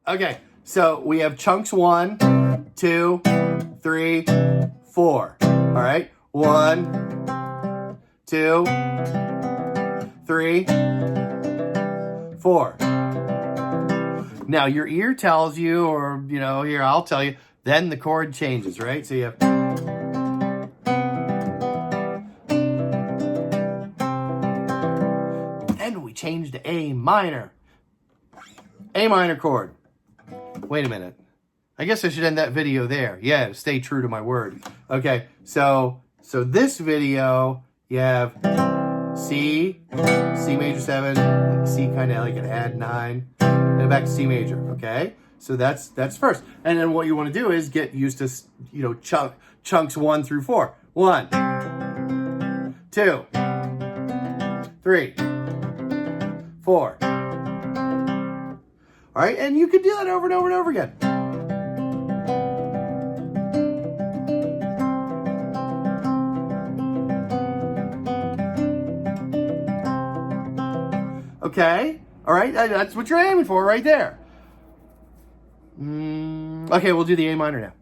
Okay, so we have chunks 1, 2, 3, 4. All right, 1, 2, 3, 4. Now your ear tells you, or here I'll tell you. Then the chord changes, right? So you have. And we change to A minor. A minor chord. Wait a minute. I guess I should end that video there. Yeah, stay true to my word. Okay, so this video, you have C, C major 7, C kind of like an add 9, and back to C major, okay? So that's first. And then what you want to do is get used to, chunks 1 through 4. 1, 2, 3, 4. All right, and you can do that over and over and over again. Okay, all right, that's what you're aiming for right there. Okay, we'll do the A minor now.